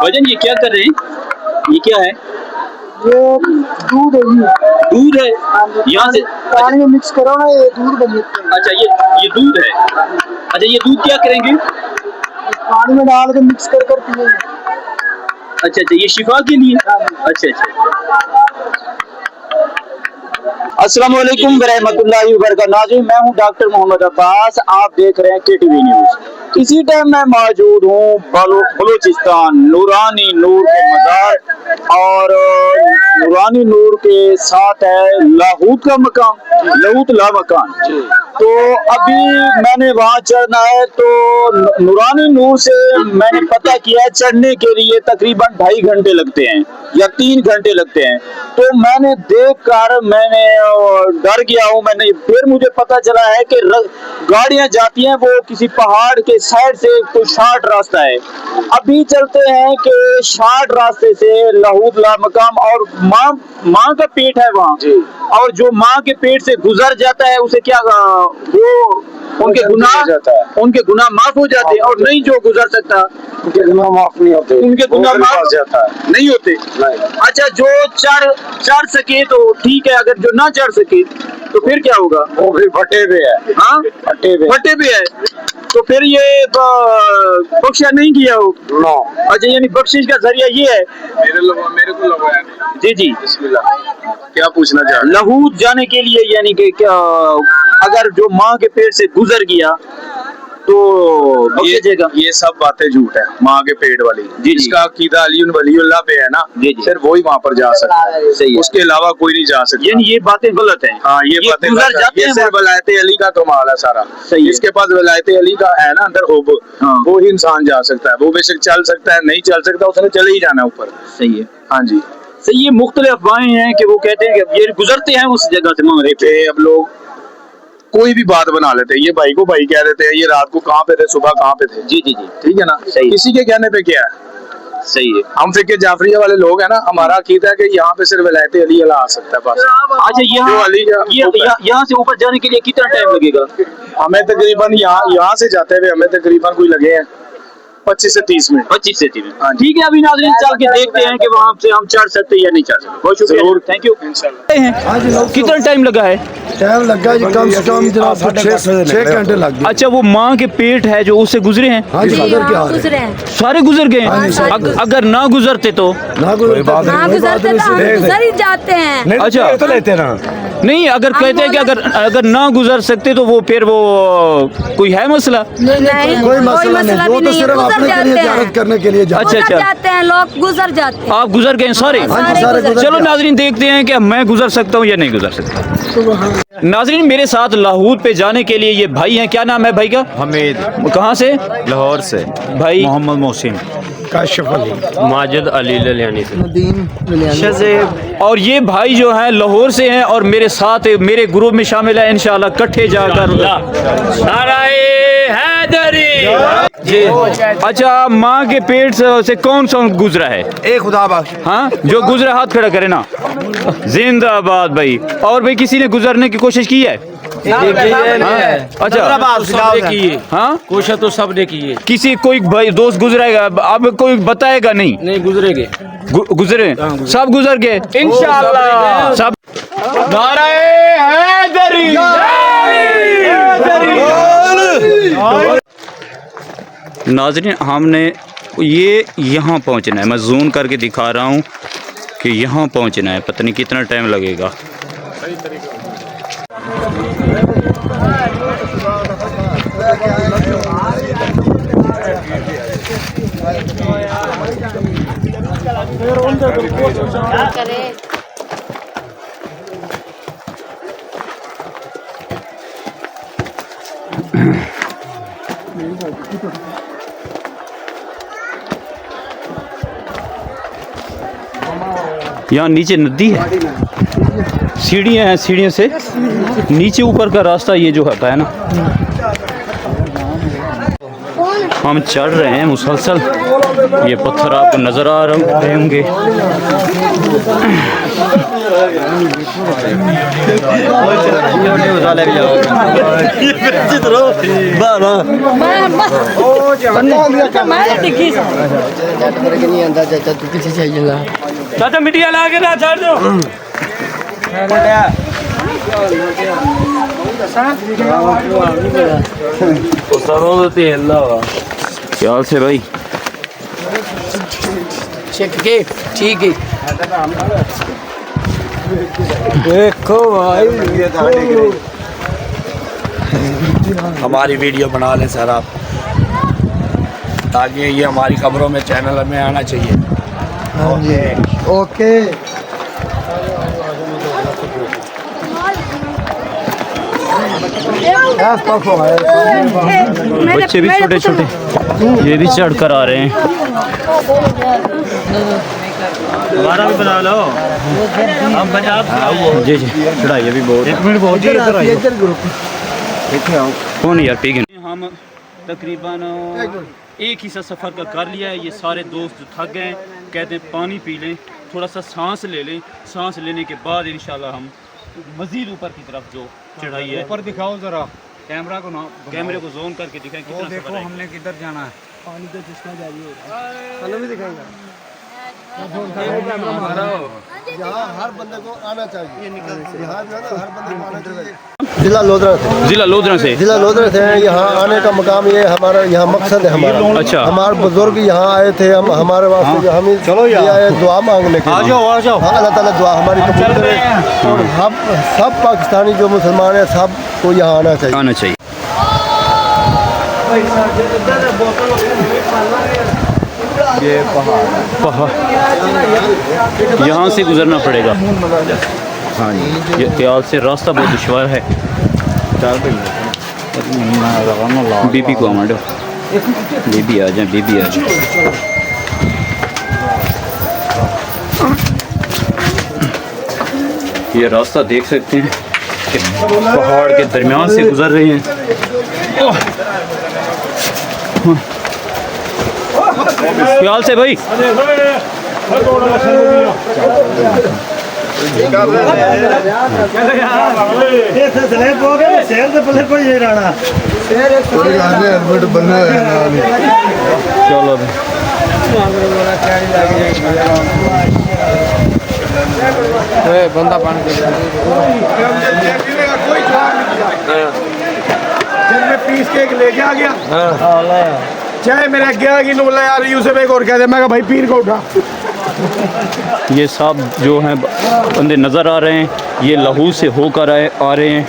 भजन ये क्या कर रहे हैं? ये क्या है? ये दूध है जी। दूध है यहाँ से पानी में मिक्स करो ना, ये दूध बन जाता है। अच्छा ये दूध है। अच्छा ये दूध क्या करेंगे? पानी में डाल के मिक्स कर कर पिएंगे। अच्छा अच्छा ये शिफा के लिए। अच्छा अच्छा। अस्सलाम वालेकुम रहमतुल्लाहि व बरकातहू। नाज़रीन मैं हूं डॉक्टर मोहम्मद अब्बास, आप देख रहे हैं केटीवी न्यूज। इसी टाइम मैं मौजूद हूं बलूचिस्तान नूरानी नूर के मज़ार, और नूरानी नूर के साथ है लाहूत का मकाम, लाहूत ला मकान। तो अभी मैंने वहां चढ़ना है, तो नूरानी नूर से मैंने पता किया चढ़ने के लिए तकरीबन 2.5 घंटे लगते हैं या 3 घंटे लगते हैं। तो मैंने देखकर मैंने डर गया हूँ। मैंने फिर मुझे पता चला है कि गाड़ियां जाती हैं वो किसी पहाड़ के साइड से, कोई शॉर्ट रास्ता है। अभी चलते हैं कि शॉर्ट रास्ते से लाहूत ला मकाम, और माँ का पेट है वहाँ, और जो माँ के पेट से गुजर जाता है उसे क्या वो उनके गुनाह माफ हो जाते हैं, और नहीं जो गुजर सकता उनके गुनाह माफ नहीं होते, उनके गुनाह माफ जाता है, नहीं होते। अच्छा जो चढ़ सके तो ठीक है, अगर जो ना चढ़ सके तो फिर क्या होगा? वो फिर फटे पे है। हाँ फटे पे है। तो फिर ये बख्शा नहीं किया हो। अच्छा यानी बख्शिश का जरिया ये है। मेरे को लगाया जी जी क्या पूछना चाह रहे? लाहूत जाने के लिए यानी कि क्या अगर जो माँ के पेट से गुजर गया तो ये सब बातें झूठ है। माँ के पेट वाली जिसका अकीदा अली वलीउल्लाह पे है ना, सिर्फ वही वहाँ पर जा सकता है, उसके अलावा कोई नहीं जा सकता। यानी ये बातें गलत हैं। हाँ ये बातें गलत है। ये सिर्फ वलायत अली का कमाल है सारा। जिसके पास वलायत अली का है ना अंदर हुब, वो ही इंसान जा सकता है। वो बेशक चल सकता है, नहीं चल सकता, उसने चले ही जाना ऊपर। सही है। हाँ जी सही। ये मुख्तलिफ अफवाहें हैं कि वो कहते हैं कि ये गुजरते हैं उस जगह से मारे पे। अब लोग कोई भी बात बना लेते हैं। ये भाई को भाई कह देते हैं, ये रात को कहाँ पे थे, सुबह कहाँ पे थे। जी जी जी ठीक है ना। सही। किसी के कहने पे क्या है। सही है। हम फिक्र जाफरिया वाले लोग हैं ना, हमारा अकीदा है कि यहाँ पे सिर्फ वलायत अली अला आ सकता है बस। अच्छा यहाँ से ऊपर जाने के लिए कितना टाइम लगेगा? हमें तकरीबन यहाँ से जाते हुए हमें तकरीबन कोई लगे हैं 25 से 30 मिनट। 25 से 30 मिनट। ठीक है, अभी नाज़रीन चल के देखते हैं कि वहाँ से हम चढ़ सकते हैं या नहीं चढ़ सकते। बहुत शुक्रिया, थैंक यू। कितना टाइम लगा है? टाइम लगा जी कम से कम जनाब 6 घंटे लग गए। अच्छा वो माँ के पेट है जो उससे गुजरे हैं? हाँ जी गुजरे हैं, सारे गुजर गए हैं। अगर ना गुजरते तो गुजर ही जाते हैं। अच्छा तो लेते ना नहीं, अगर कहते हैं कि अगर ना गुजर सकते तो वो फिर वो कोई है मसला? कोई मसला नहीं, वो तो सिर्फ अपने के लिए ज़ियारत करने के लिए अच्छा जाते हैं लोग, गुजर जाते हैं। आप गुजर गए सारे? चलो नाजरीन देखते हैं कि मैं गुजर सकता हूँ या नहीं गुजर सकता। नाजरीन मेरे साथ लाहूत पे जाने के लिए ये भाई हैं। क्या नाम है भाई का? हमीद। कहाँ से? लाहौर से। भाई मोहम्मद मोहसिन, काशिफ अली, माजिद अली ललियानी से। और ये भाई जो हैं लाहौर से हैं और मेरे साथ मेरे ग्रुप में शामिल है। इंशाल्लाह इकट्ठे जाकर नाराए हैदरी जी। अच्छा माँ के पेट से कौन सा गुजरा है? ए खुदा बख्श। हाँ जो गुजरा हाथ खड़ा करे ना। जिंदाबाद भाई। और भाई किसी ने गुजरने की कोशिश की है? अच्छा हाँ कोशिश तो सब ने की है। किसी कोई भाई दोस्त गुजरेगा, अब कोई बताएगा नहीं? नहीं गुजरेगे। गुजरे सब गुजर गए इंशाअल्लाह सब। नाराए हैदरी। नाज़रीन हमने ये यहाँ पहुँचना है। मैं जूम करके दिखा रहा हूँ कि यहाँ पहुँचना है। पता नहीं कितना टाइम लगेगा। यहाँ नीचे नदी है, सीढ़ियाँ हैं, सीढ़ियों से नीचे ऊपर का रास्ता ये जो होता है ना। हम चढ़ रहे हैं मुसलसल ये पत्थर आपको नजर आ रहे होंगे। चाचा मिट्टिया ला के ना छाड़ दो। ख्याल से भाई ठीक है। देखो भाई हमारी वीडियो बना लें सर आप, ताकि ये हमारी खबरों में चैनल में आना चाहिए। हाँ जी ओके। बच्चे भी छोटे छोटे ये भी चढ़ कर आ रहे हैं। हमारा भी बना लो। हम पंजाब जी जी चढ़ाइए भी बहुत। एक मिनट बहुत कौन यार पीगन। हम तकरीबन एक ही सा सफ़र का कर लिया है। ये सारे दोस्त थक गए, कहते हैं पानी पी लें, थोड़ा सा सांस ले लें। सांस लेने के बाद इंशाल्लाह हम मज़ीद ऊपर की तरफ जो चढ़ाई है। ऊपर दिखाओ जरा कैमरा को ना, कैमरे को जोन करके दिखाएं कितना देखो सफ़र है। हमने किधर जाना है। पानी का चश्मा जारी हो चलो भी दिखाएगा। यहाँ हर बंदे को आना चाहिए। यहाँ जो है ना हर बंदे को आना चाहिए। जिला लोधरा से। जिला लोधरा से। जिला लोधरा से यहाँ आने का मकाम ये हमारा यहाँ मकसद है हमारा। अच्छा। हमारे बुजुर्ग यहाँ आए थे, हम हमारे वास्ते हम चलो आए दुआ मांगने के लिए। आ जाओ। हाँ अल्लाह ताला दुआ हमारी कबूल करे। और हम सब पाकिस्तानी जो मुसलमान हैं सब को यहाँ आना चाहिए। आना चाहिए। ये पहाड़ यहाँ से गुजरना पड़ेगा। हाँ जी ये ख्याल से रास्ता बहुत दुश्वार है। बीबी को हमारे बीबी आ जाए, बीबी आ जाए। ये रास्ता देख सकते हैं कि पहाड़ के दरमियान से गुजर रहे हैं। ख्याल से भाई चलो बंदा पानी पीस के लेके आ गया चाहे मेरे अगे आ गई बोला यार यूसुफ एक और कह दे। मैं कहा भाई पीर को उठा। ये सब जो हैं बंदे नज़र आ रहे हैं, ये लहू से होकर आ रहे हैं।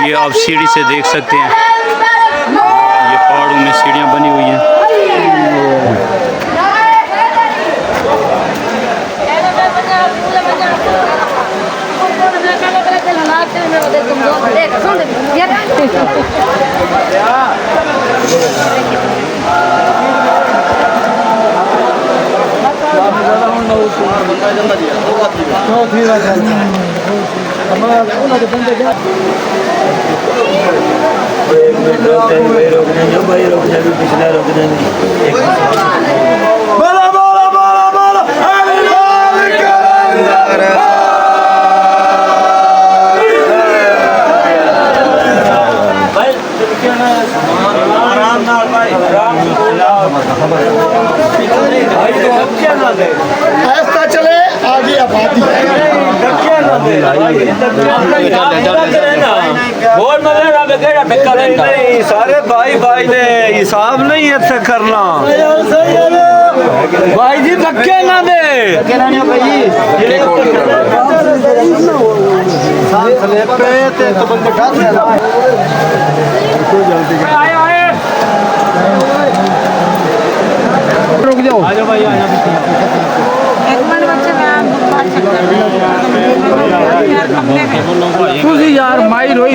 ये आप सीढ़ी से देख सकते हैं, ये पहाड़ों में सीढ़ियाँ बनी हुई हैं। ऐसा चले आगे आबादी सारे भाई भाई ने हिसाब नहीं है करना। भाई जी धक्के ना दे। रुक जाओ। आ जाओ भाई यार माई रोई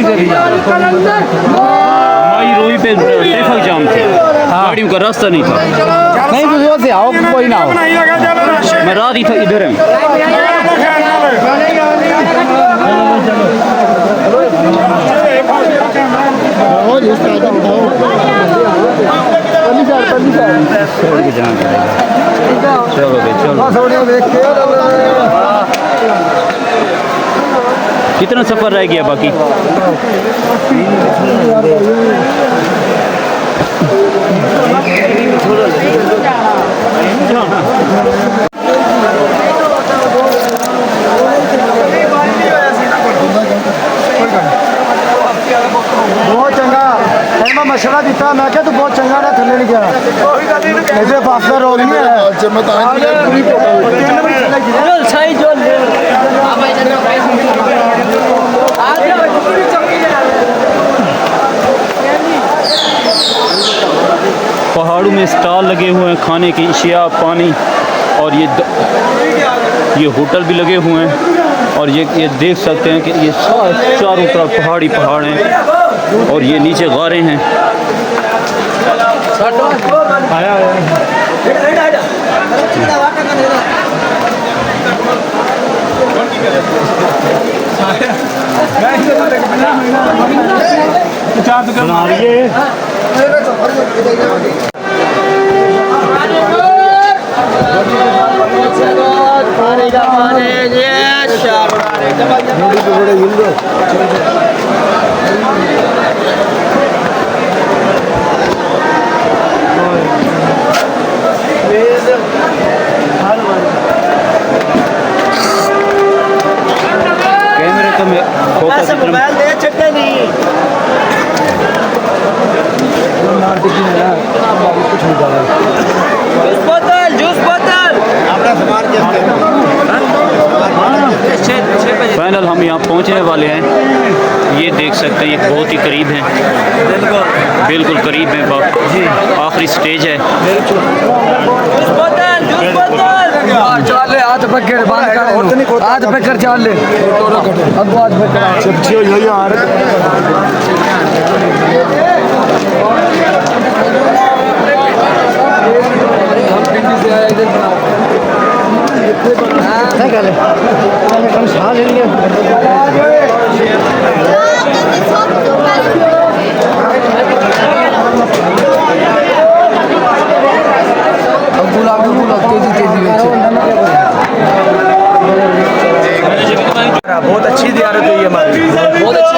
पे पे ट्रैफिक जाम थे, गाड़ियों का रास्ता नहीं था। नहीं दूसरों से आओ, कोई ना हो। मैं रात ही था इधर है। छोड़ के जाना पड़ेगा। चलो भाई चलो। कितना सफर रह गया बाकी? बहुत चंगा मैं मशवरा दिता, मैं क्या तू बहुत चंगा ना थले नहीं गया ऐसे फासला रोल नहीं है। पहाड़ों में स्टॉल लगे हुए हैं, खाने की अशिया, पानी, और ये होटल भी लगे हुए हैं। और ये देख सकते हैं कि ये चारों तरफ पहाड़ी पहाड़ हैं और ये नीचे गारें हैं। बना रही कैमरे तो मैं फोकस मोबाइल दे चक्के नहीं जूस बोतल फाइनल हम यहाँ पहुँचने वाले हैं। ये देख सकते हैं, ये बहुत ही करीब हैं, बिल्कुल करीब है। आखिरी स्टेज है। चल हाथ पकड़ बांध कर, हाथ पकड़ चल ले, अब हाथ पकड़ सब्जी हो यार। बहुत अच्छी ज़ियारत हुई हमारी, बहुत अच्छी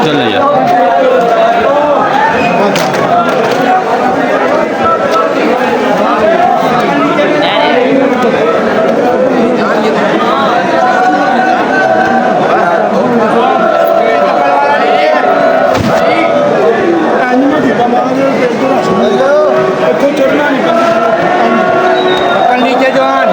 चल यार। नीचे जवान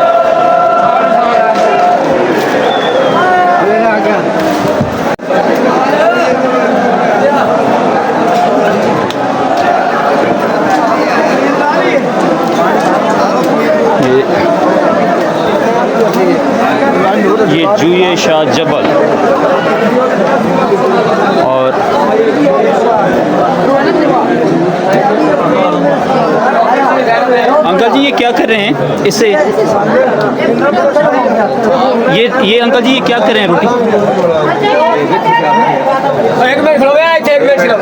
ये जुए शाह जबल। और अंकल जी ये क्या कर रहे हैं इससे? ये अंकल जी ये क्या कर रहे हैं? रोटी एक मिनट खड़ो यार, एक मिनट सिर्फ।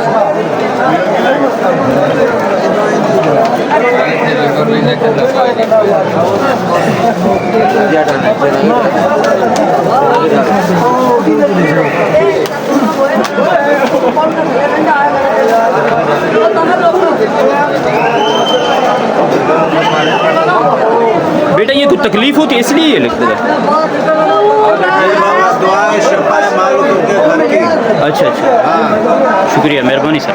बेटा ये कुछ तकलीफ होती है इसलिए ये लगता है। अच्छा अच्छा, शुक्रिया, मेहरबानी सर।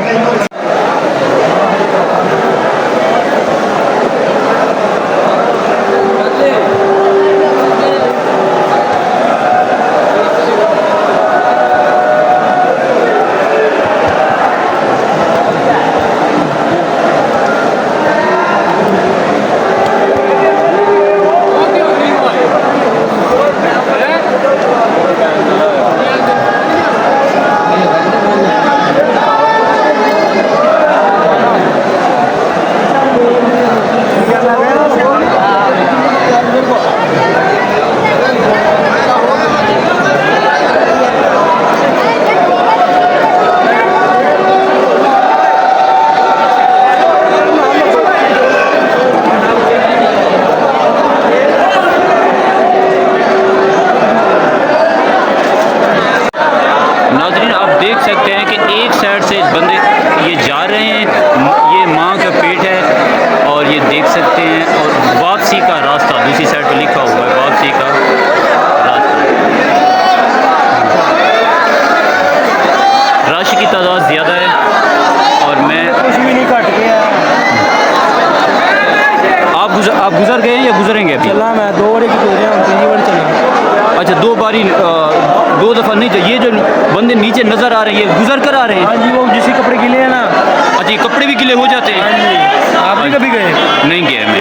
वापसी का रास्ता, दूसरी साइड पे लिखा हुआ है वापसी का रास्ता। रश की तादाद ज़्यादा है और मैं कुछ भी नहीं कट गया। आप गुजर गए हैं या गुजरेंगे अभी? चला मैं 2 बारी की दूरियां होती हैं, बड़ी चला। अच्छा, 2 बारी 2 दफ़ा नहीं। ये जो बंदे नीचे नज़र आ रहे हैं ये गुजर कर आ रहे हैं? हाँ जी, वो जिसके कपड़े गिले हैं ना। अच्छा, ये कपड़े भी गिले हो जाते हैं? हाँ जी। आप भी कभी गए? नहीं गया मैं।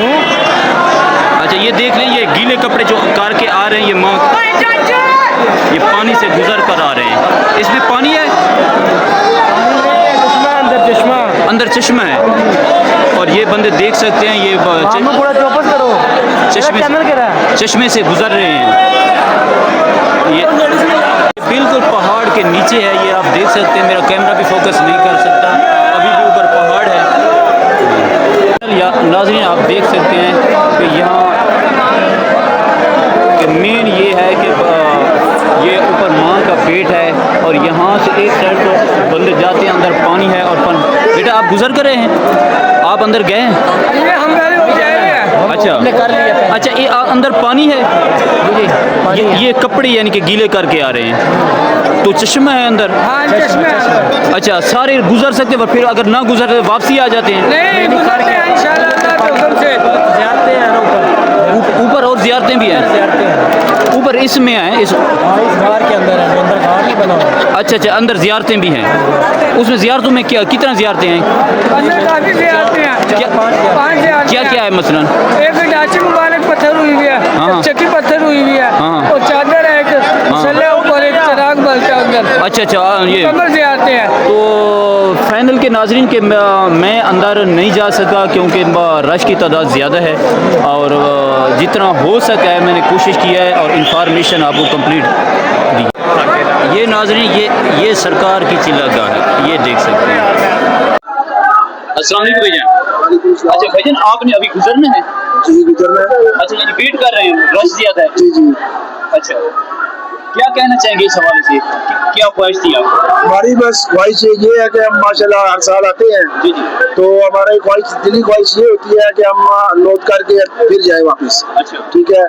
अच्छा, ये देख लें, ये गीले कपड़े जो कार के आ रहे हैं, ये पानी से गुजर कर आ रहे हैं। इसमें पानी है? अंदर चश्मा है। और ये बंदे देख सकते हैं ये चश्मे से गुजर रहे हैं। ये बिल्कुल पहाड़ के नीचे है, ये आप देख सकते हैं। मेरा कैमरा भी फोकस नहीं कर सकता, अभी भी ऊपर पहाड़ है। या नाज़रीन, आप देख सकते हैं कि यहाँ कि मेन ये है कि ये ऊपर माँ का पेट है और यहाँ से एक साइड तो बंदे जाते हैं, अंदर पानी है और बेटा आप गुजर कर रहे हैं? आप अंदर गए हैं? अच्छा अच्छा, ये अंदर पानी है। ये कपड़े यानी कि गीले करके आ रहे हैं, तो चश्मा है अंदर। अच्छा, सारे गुजर सकते हैं, फिर अगर ना गुजर तो वापसी आ जाते हैं? ऊपर और ज़ियारतें भी हैं? ऊपर इसमें हैं, इस घाट के अंदर है, अंदर घाट नहीं बना हुआ। अच्छा अच्छा, अंदर ज़ियारतें भी हैं। उसमें ज़ियारतों में कितना ज़ियारतें हैं? काफ़ी ज़ियारतें हैं। क्या क्या है मसलन? एक डाची मुबारक पत्थर हुई हुई है, हाँ। चक्की पत्थर हुई हुई है, हाँ। और चादर है, एक मुसल्ले ऊपर एक चराग बलता है अंदर। अच्छा अच्छा, ये कमर से आते हैं। तो फाइनल के नाजरीन के मैं अंदर नहीं जा सका क्योंकि रश की तादाद ज़्यादा है और जितना हो सका है मैंने कोशिश किया है और इंफॉर्मेशन आपको कंप्लीट दी। ये नाजरीन, ये सरकार की चिल्लागाह है, ये देख सकते हैं। अस्सलाम वालेकुम भैया। अच्छा भाईजान, आपने अभी गुजरना है? जी गुजरना है। अच्छा, यानी वेट कर रहे हैं, रश ज़्यादा है? जी जी। अच्छा, क्या कहना चाहेंगे इस हवाले से? क्या ख्वाहिश थी आपको? हमारी बस ख्वाहिश ये है कि हम माशाल्लाह हर साल आते हैं। जी जी। तो हमारी ख्वाहिश, दिली ख्वाहिश ये होती है कि हम लौट करके फिर जाए वापस। अच्छा ठीक है,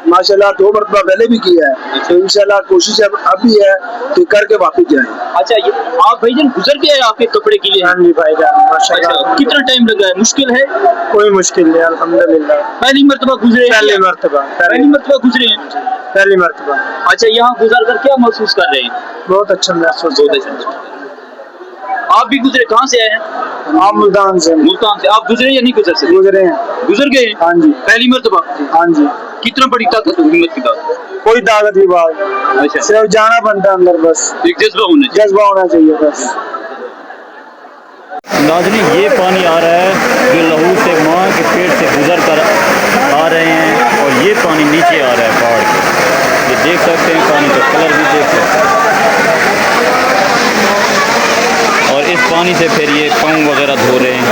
माशाल्लाह 2 मरतबा पहले भी किया है, तो इंशाल्लाह कोशिश अब भी है कि करके वापस जाए। अच्छा, ये आप भाईजान गुजर के आए, आपके कपड़े के लिए? हाँ जी भाईजान, माशाल्लाह। अच्छा, कितना टाइम लगा है? मुश्किल है? कोई मुश्किल नहीं, अल्हम्दुलिल्लाह। पहली मर्तबा गुजरे? पहली मरतबा गुजरे हैं? पहली मरतबा। अच्छा, यहाँ गुजर कर क्या महसूस कर रहे हैं? बहुत अच्छा महसूस बहुत अच्छा। आप भी गुजरे? कहाँ से आए हैं? आप मुल्तान से? मुल्तान से। आप गुजरे या नहीं गुजर सकते? गुजरे हैं। गुजर गए? हाँ जी। पहली मर्तबा? हाँ जी। कितना बड़ी ताकत है, हिम्मत की बात? कोई ताकत की बात, अच्छा, सिर्फ जाना बनता है अंदर, बस एक जज्बा होना चाहिए। जज्बा होना चाहिए बस। नाज़रीन, ये पानी आ रहा है जो लहू से माँ के पेट से गुजर कर आ रहे हैं और ये पानी नीचे आ रहा है पहाड़ के। ये देख सकते हैं, पानी का कलर भी देख सकते हैं और इस पानी से फिर ये पाँव वगैरह धो रहे हैं।